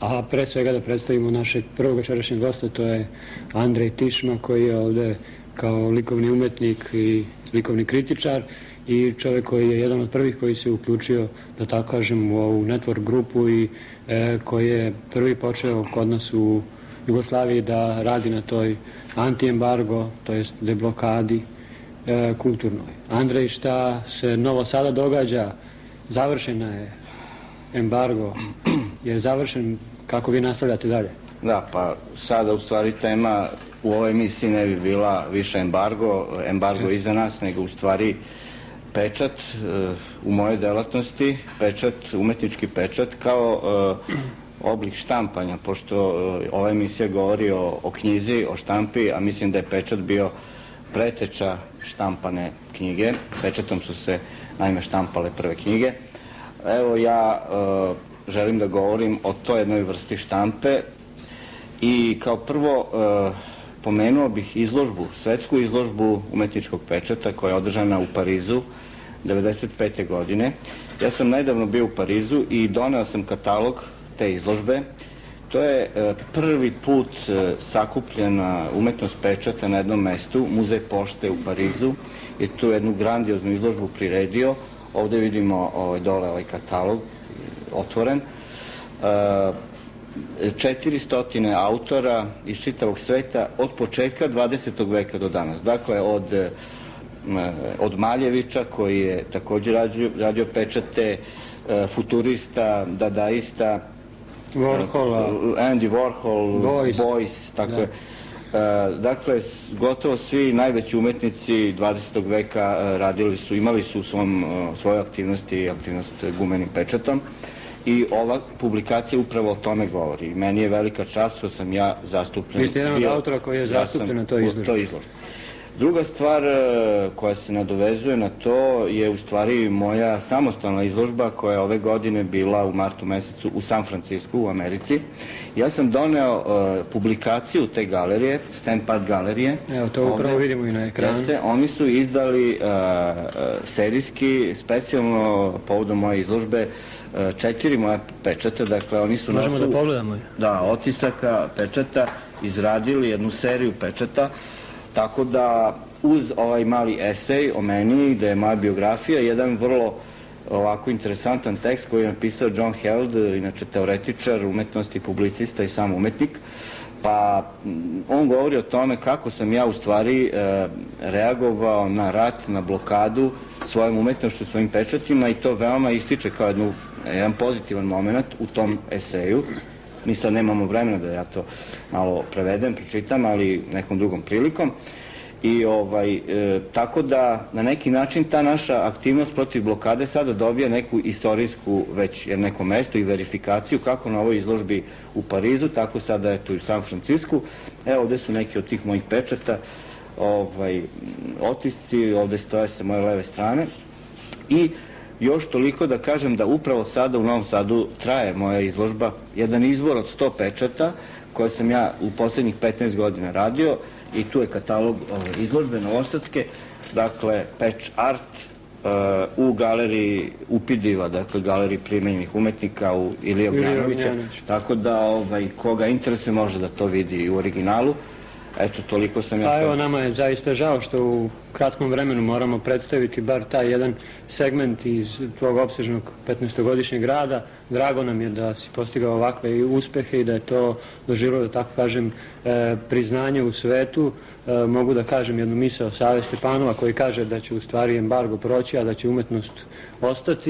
A pre svega da predstavimo našeg prvog večerašnjeg gosta, to je Andrej Tišma, koji je ovde kao likovni umetnik i likovni kritičar i čovjek koji je jedan od prvih koji se uključio, da tako kažem, u ovu network grupu i koji je prvi počeo kod nas u Jugoslaviji da radi na toj anti-embargo, to jest deblokadi kulturnoj. Andrej, šta se novo sada događa? Završena je embargo, je završen, kako vi nastavljate dalje? Da, pa sada u stvari tema u ovoj emisiji ne bi bila više embargo iza nas, nego u stvari pečat u mojoj delatnosti, umetnički pečat kao oblik štampanja, pošto ova emisija govori o knjizi, o štampi, a mislim da je pečat bio preteča štampane knjige. Pečatom su se naime štampale prve knjige. Evo ja želim da govorim o toj jednoj vrsti štampe i kao prvo pomenuo bih izložbu, svetsku izložbu umetničkog pečata koja je održana u Parizu 1995. godine. Ja sam nedavno bio u Parizu i doneo sam katalog te izložbe. To je prvi put sakupljena umetnost pečata na jednom mestu. Muzej pošte u Parizu je tu jednu grandioznu izložbu priredio. Ovde vidimo dole ovaj katalog otvoren. 400 autora iz čitavog sveta od početka 20. veka do danas. Dakle, od Maljevića, koji je također radio pečate, futurista, dadaista, Andy Warhol, Beuys, tako je. Dakle, gotovo svi najveći umetnici 20. veka imali su u svojoj aktivnosti aktivnost gumenim pečatom i ova publikacija upravo o tome govori. Meni je velika čast što sam ja zastupljen. Vi ste jedan od autora koji je zastupljen na toj izložbi. Druga stvar koja se nadovezuje na to je u stvari moja samostalna izložba koja je ove godine bila u martu mesecu u San Francisku u Americi. Ja sam doneo publikaciju te galerije, Stamp Art galerije. Evo, to upravo vidimo i na ekranu. Oni su izdali serijski, specijalno povodom moje izložbe, 4 moja pečata. Dakle, oni su možemo da pogledamo? Da, otisaka pečata izradili jednu seriju pečata. Tako da uz ovaj mali esej o meni, gde je moja biografija, jedan vrlo ovako interesantan tekst koji je napisao John Held, inače teoretičar umetnosti, publicista i sam umetnik, pa on govori o tome kako sam ja u stvari reagovao na rat, na blokadu svojom umetnošću, svojim pečatima i to veoma ističe kao jedan pozitivan moment u tom eseju. Mi sad nemamo vremena da ja to malo prevedem, pročitam, ali nekom drugom prilikom. I tako da na neki način ta naša aktivnost protiv blokade sada dobija neku istorijsku već neko mesto i verifikaciju kako na ovoj izložbi u Parizu, tako sada je tu i u San Francisku. Evo ovde su neki od tih mojih pečata, otisci, ovde stoje sa moje leve strane. I još toliko da kažem da upravo sada u Novom Sadu traje moja izložba, jedan izbor od 100 pečata koje sam ja u poslednjih 15 godina radio i tu je katalog izložbe novosadske, dakle Patch Art u galeriji Upidiva, dakle galeriji primenjenih umetnika u Ilije Ognjanovića, tako da koga interesuje može da to vidi i u originalu. Eto, toliko sam ja... Pa evo, nama je zaista žao što u kratkom vremenu moramo predstaviti bar taj jedan segment iz tvog opsežnog 15-godišnjeg rada. Drago nam je da si postigao ovakve uspehe i da je to doživjelo, da tako kažem, priznanje u svetu. Mogu da kažem jednu misao Save Stepanova koji kaže da će u stvari embargo proći, a da će umetnost ostati.